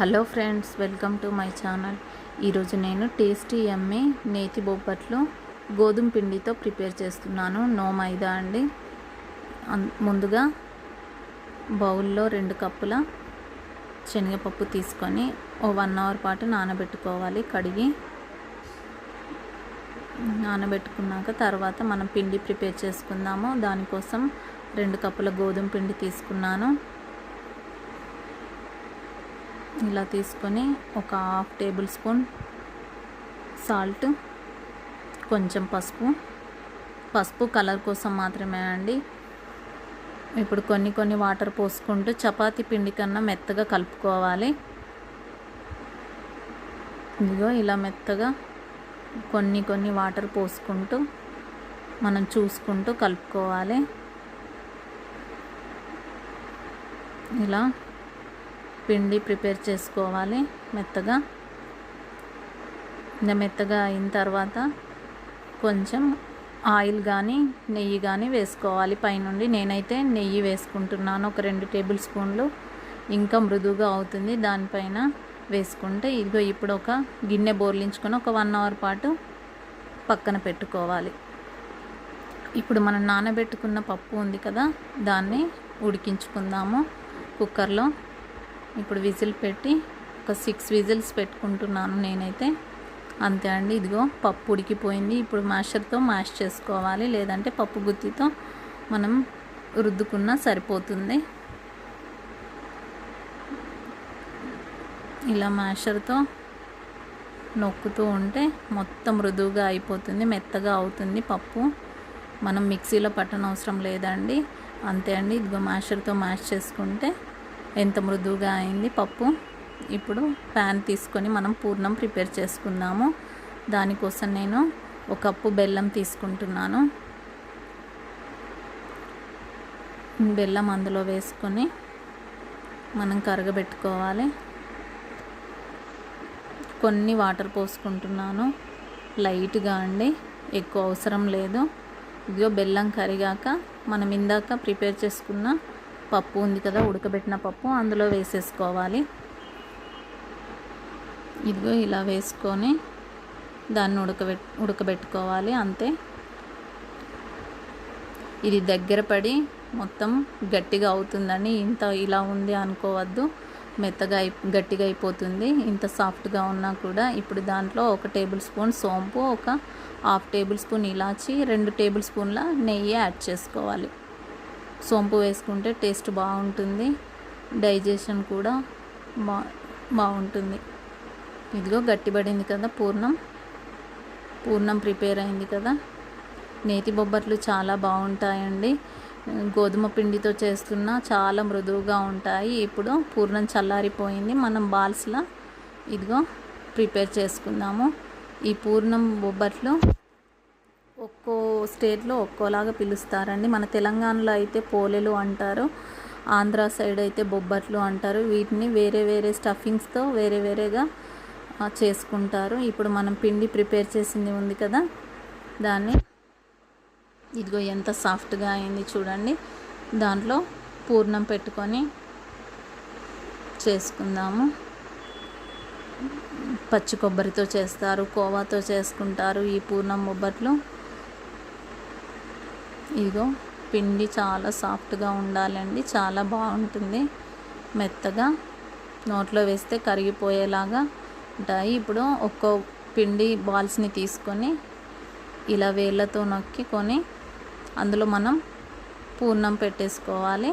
Hello friends, welcome to my channel. ఈరోజు నేను tasty yummy నేతి బొబ్బట్లు గోధుమ పిండితో ప్రిపేర్ చేస్తున్నాను. నో మైదా అండి. ముందుగా బౌల్లో 2 కప్పుల శనగపప్పు తీసుకొని 1 అవర్ పాటు నానబెట్టుకోవాలి. కడిగి నానబెట్టుకున్నాక తర్వాత మనం పిండి ప్రిపేర్ చేసుకుందాము. దానికోసం 2 కప్పుల గోధుమ పిండి తీసుకున్నాను. ఇలా తీసుకొని ఒక 1/2 టేబుల్ స్పూన్ సాల్ట్, కొంచెం పసుపు కలర్ కోసం మాత్రమే అండి. ఇప్పుడు కొన్ని వాటర్ పోసుకుంటూ చపాతీ పిండి కన్నా మెత్తగా కలుపుకోవాలి. ఇదిగో ఇలా మెత్తగా కొన్ని వాటర్ పోసుకుంటూ మనం చూసుకుంటూ కలుపుకోవాలి. ఇలా పిండి ప్రిపేర్ చేసుకోవాలి. మెత్తగా అయిన తర్వాత కొంచెం ఆయిల్ కానీ నెయ్యి కానీ వేసుకోవాలి పైనుండి. నేనైతే నెయ్యి వేసుకుంటున్నాను, ఒక 2 టేబుల్ స్పూన్లు. ఇంకా మృదువుగా అవుతుంది దానిపైన వేసుకుంటే. ఇదిగో ఇప్పుడు ఒక గిన్నె బోర్లించుకొని ఒక 1 అవర్ పాటు పక్కన పెట్టుకోవాలి. ఇప్పుడు మనం నానబెట్టుకున్న పప్పు ఉంది కదా, దాన్ని ఉడికించుకుందాము కుక్కర్లో. ఇప్పుడు విజిల్ పెట్టి ఒక 6 విజిల్స్ పెట్టుకుంటున్నాను నేనైతే. అంతే అండి. ఇదిగో పప్పు ఉడికిపోయింది. ఇప్పుడు మ్యాషర్తో మ్యాష్ చేసుకోవాలి, లేదంటే పప్పు గుత్తితో మనం రుద్దుకున్నా సరిపోతుంది. ఇలా మ్యాషర్తో నొక్కుతూ ఉంటే మొత్తం మృదువుగా అయిపోతుంది, మెత్తగా అవుతుంది పప్పు. మనం మిక్సీలో పట్టనవసరం లేదండి. అంతే అండి. ఇదిగో మ్యాషర్తో మ్యాష్ చేసుకుంటే ఎంత మృదువుగా అయింది పప్పు. ఇప్పుడు ప్యాన్ తీసుకొని మనం పూర్ణం ప్రిపేర్ చేసుకుందాము. దానికోసం నేను 1 కప్పు బెల్లం తీసుకుంటున్నాను. బెల్లం అందులో వేసుకొని మనం కరగబెట్టుకోవాలి. కొన్ని వాటర్ పోసుకుంటున్నాను లైట్గా అండి, ఎక్కువ అవసరం లేదు. ఇదిగో బెల్లం కరిగాక మనం ఇందాక ప్రిపేర్ చేసుకున్న పప్పు ఉంది కదా, ఉడకబెట్టిన పప్పు, అందులో వేసేసుకోవాలి. ఇదిగో ఇలా వేసుకొని దాన్ని ఉడకబెట్టుకోవాలి. అంతే. ఇది దగ్గర పడి మొత్తం గట్టిగా అవుతుందని ఇలా ఉంది అనుకోవద్దు. గట్టిగా అయిపోతుంది ఇంత సాఫ్ట్గా ఉన్నా కూడా. ఇప్పుడు దాంట్లో 1 టేబుల్ స్పూన్ సోంపు, ఒక 1/2 టేబుల్ స్పూన్ ఇలాచి, 2 టేబుల్ స్పూన్ల నెయ్యి యాడ్ చేసుకోవాలి. సోంపు వేసుకుంటే టేస్ట్ బాగుంటుంది, డైజెషన్ కూడా బాగుంటుంది. ఇదిగో గట్టిపడింది కదా పూర్ణం ప్రిపేర్ అయింది కదా. నేతి బొబ్బట్లు చాలా బాగుంటాయండి. గోధుమ పిండితో చేస్తున్నా చాలా మృదువుగా ఉంటాయి. ఇప్పుడు పూర్ణం చల్లారిపోయింది. మనం బాల్స్లా ఇదిగో ప్రిపేర్ చేసుకుందాము. ఈ పూర్ణం బొబ్బట్లు ఒక్కో స్టేట్లో ఒక్కోలాగా పిలుస్తారండి. మన తెలంగాణలో అయితే పోలేలు అంటారు, ఆంధ్ర సైడ్ అయితే బొబ్బట్లు అంటారు. వీటిని వేరే స్టఫింగ్స్తో వేరేగా చేసుకుంటారు. ఇప్పుడు మనం పిండి ప్రిపేర్ చేసింది ఉంది కదా, దాన్ని ఇదిగో ఎంత సాఫ్ట్గా అయింది చూడండి. దాంట్లో పూర్ణం పెట్టుకొని చేసుకుందాము. పచ్చి కొబ్బరితో చేస్తారు, కోవాతో చేసుకుంటారు ఈ పూర్ణం బొబ్బట్లు. ఇదిగో పిండి చాలా సాఫ్ట్గా ఉండాలండి, చాలా బాగుంటుంది. మెత్తగా నోట్లో వేస్తే కరిగిపోయేలాగా ఉంటాయి. ఇప్పుడు ఒక్కో పిండి బాల్స్ని తీసుకొని ఇలా వేళ్ళతో నొక్కికొని అందులో మనం పూర్ణం పెట్టేసుకోవాలి.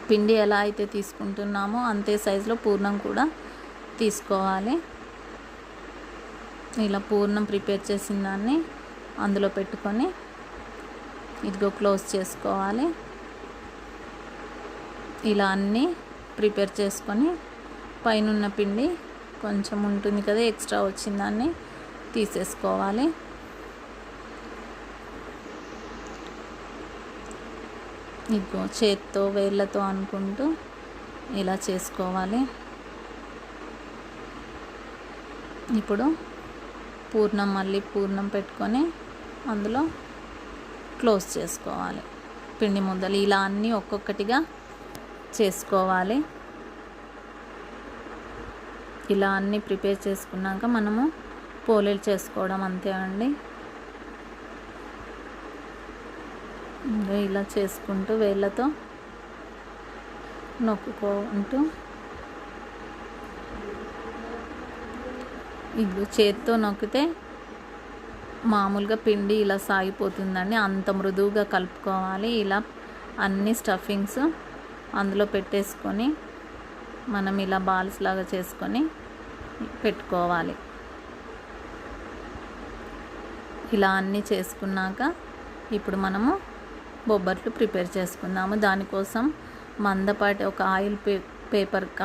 పిండి ఎలా అయితే తీసుకుంటున్నామో అంతే సైజులో పూర్ణం కూడా తీసుకోవాలి. ఇలా పూర్ణం ప్రిపేర్ చేసిన దాన్ని అందులో పెట్టుకొని ఇదిగో క్లోజ్ చేసుకోవాలి. ఇలా అన్నీ ప్రిపేర్ చేసుకొని పైనున్న పిండి కొంచెం ఉంటుంది కదా, ఎక్స్ట్రా వచ్చిందాన్ని తీసేసుకోవాలి. ఇదిగో చేత్తో వేళ్ళతో అనుకుంటూ ఇలా చేసుకోవాలి. ఇప్పుడు మళ్ళీ పూర్ణం పెట్టుకొని అందులో క్లోజ్ చేసుకోవాలి పిండి ముద్దలు. ఇలా అన్నీ ఒక్కొక్కటిగా చేసుకోవాలి. ఇలా అన్నీ ప్రిపేర్ చేసుకున్నాక మనము పోలేలు చేసుకోవడం అంతే అండి. ఇలా చేసుకుంటూ వేళ్ళతో నొక్కుకుంటూ ఇది చేత్తో నొక్కితే మామూలుగా పిండి ఇలా సాగిపోతుందండి. అంత మృదువుగా కలుపుకోవాలి. ఇలా అన్ని స్టఫింగ్స్ అందులో పెట్టేసుకొని మనం ఇలా బాల్స్ లాగా చేసుకొని పెట్టుకోవాలి. ఇలా అన్నీ చేసుకున్నాక ఇప్పుడు మనము బొబ్బట్లు ప్రిపేర్ చేసుకుందాము. దానికోసం మందపాటి ఒక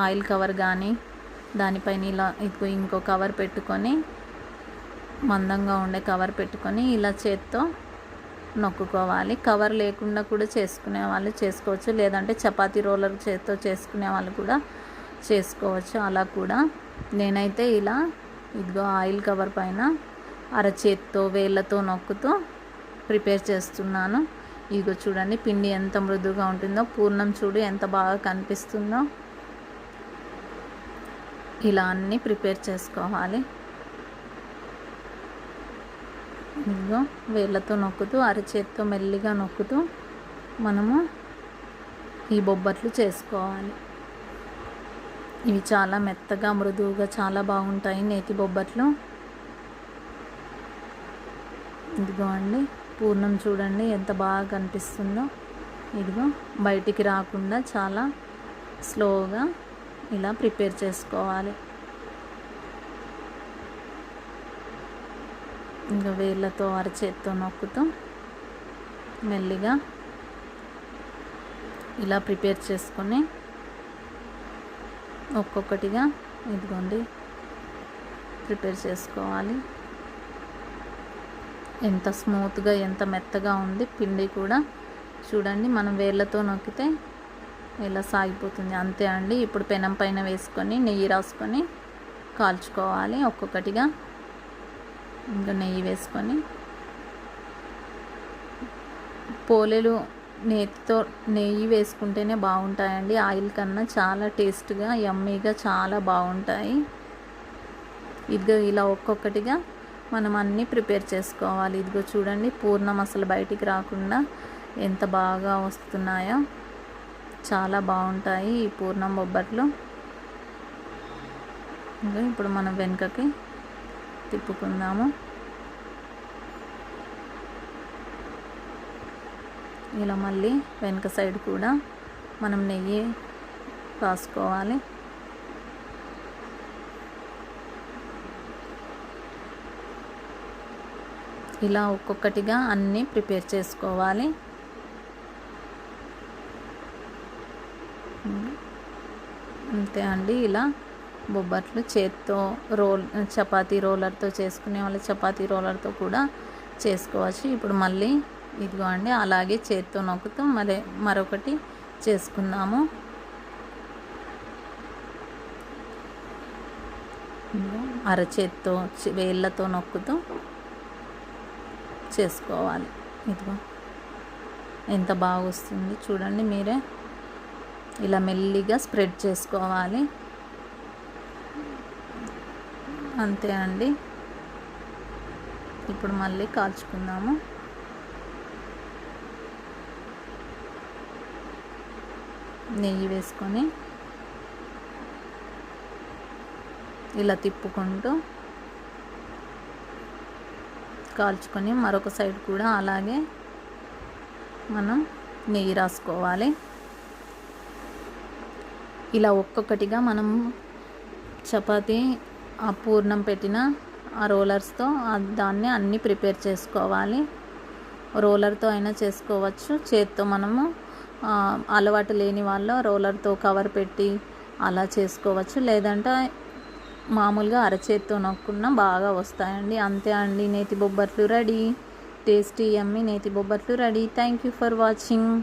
ఆయిల్ కవర్ కానీ దానిపైన ఇలా ఇంకో కవర్ పెట్టుకొని మందంగా ఉండే కవర్ పెట్టుకొని ఇలా చేత్తో నొక్కుకోవాలి. కవర్ లేకుండా కూడా చేసుకునే వాళ్ళు చేసుకోవచ్చు, లేదంటే చపాతీ రోలర్ చేత్తో చేసుకునే వాళ్ళు కూడా చేసుకోవచ్చు. అలా కూడా నేనైతే ఇలా ఆయిల్ కవర్ పైన అరచేత్తో వేళ్ళతో నొక్కుతూ ప్రిపేర్ చేస్తున్నాను. ఇదిగో చూడండి పిండి ఎంత మృదువుగా ఉంటుందో, పూర్ణం చూడు ఎంత బాగా కనిపిస్తుందో. ఇలా అన్నీ ప్రిపేర్ చేసుకోవాలి. ఇదిగో వేళ్ళతో నొక్కుతూ అరచేత్తో మెల్లిగా నొక్కుతూ మనము ఈ బొబ్బట్లు చేసుకోవాలి. ఇవి చాలా మెత్తగా మృదువుగా చాలా బాగుంటాయి నేతి బొబ్బట్లు. ఇదిగో అండి పూర్ణం చూడండి ఎంత బాగా కనిపిస్తుందో. ఇదిగో బయటికి రాకుండా చాలా స్లోగా ఇలా ప్రిపేర్ చేసుకోవాలి. ఇంకా వేళ్ళతో అరచేత్తో నొక్కుతూ మెల్లిగా ఇలా ప్రిపేర్ చేసుకొని ఒక్కొక్కటిగా ఇదిగోండి ప్రిపేర్ చేసుకోవాలి. ఎంత స్మూత్గా ఎంత మెత్తగా ఉంది పిండి కూడా చూడండి. మనం వేళ్ళతో నొక్కితే ఇలా సాగిపోతుంది అంతే అండి. ఇప్పుడు పెనం పైన వేసుకొని నెయ్యి రాసుకొని కాల్చుకోవాలి ఒక్కొక్కటిగా. ఇంకా నెయ్యి వేసుకొని పోలేలు నేతితో నెయ్యి వేసుకుంటేనే బాగుంటాయండి. ఆయిల్ కన్నా చాలా టేస్ట్గా యమ్మీగా చాలా బాగుంటాయి. ఇదిగో ఇలా ఒక్కొక్కటిగా మనం అన్నీ ప్రిపేర్ చేసుకోవాలి. ఇదిగో చూడండి పూర్ణం అసలు బయటికి రాకుండా ఎంత బాగా వస్తున్నాయో. చాలా బాగుంటాయి ఈ పూర్ణం బొబ్బట్లు. ఇప్పుడు మనం వెనుకకి తిప్పుకుందాము. ఇలా మళ్ళీ వెనుక సైడ్ కూడా మనం నెయ్యి రాసుకోవాలి. ఇలా ఒక్కొక్కటిగా అన్నీ ప్రిపేర్ చేసుకోవాలి. అంతే అండి. ఇలా బొబ్బట్లు చేత్తో చపాతీ రోలర్తో చేసుకునే వాళ్ళు చపాతీ రోలర్తో కూడా చేసుకోవచ్చు. ఇప్పుడు మళ్ళీ ఇదిగో అండి అలాగే చేత్తో నొక్కుతూ మరొకటి చేసుకుందాము. అరచేత్తో వేళ్ళతో నొక్కుతూ చేసుకోవాలి. ఇదిగో ఎంత బాగా వస్తుంది చూడండి మీరే. ఇలా మెల్లిగా స్ప్రెడ్ చేసుకోవాలి అంతే అండి. ఇప్పుడు మళ్ళీ కాల్చుకుందాము. నెయ్యి వేసుకొని ఇలా తిప్పుకుంటూ కాల్చుకొని మరొక సైడ్ కూడా అలాగే మనం నెయ్యి రాసుకోవాలి. ఇలా ఒక్కొక్కటిగా మనం చపాతీ ఆ పూర్ణం పెట్టిన ఆ రోలర్స్తో దాన్ని అన్నీ ప్రిపేర్ చేసుకోవాలి. రోలర్తో అయినా చేసుకోవచ్చు, చేత్తో మనము అలవాటు లేని వాళ్ళు రోలర్తో కవర్ పెట్టి అలా చేసుకోవచ్చు, లేదంటే మామూలుగా అరచేత్తో నొక్కున్నా బాగా వస్తాయండి. అంతే అండి, నేతి బొబ్బట్లు రెడీ. టేస్టీ యమ్మీ నేతి బొబ్బట్లు ready. Thank you for watching.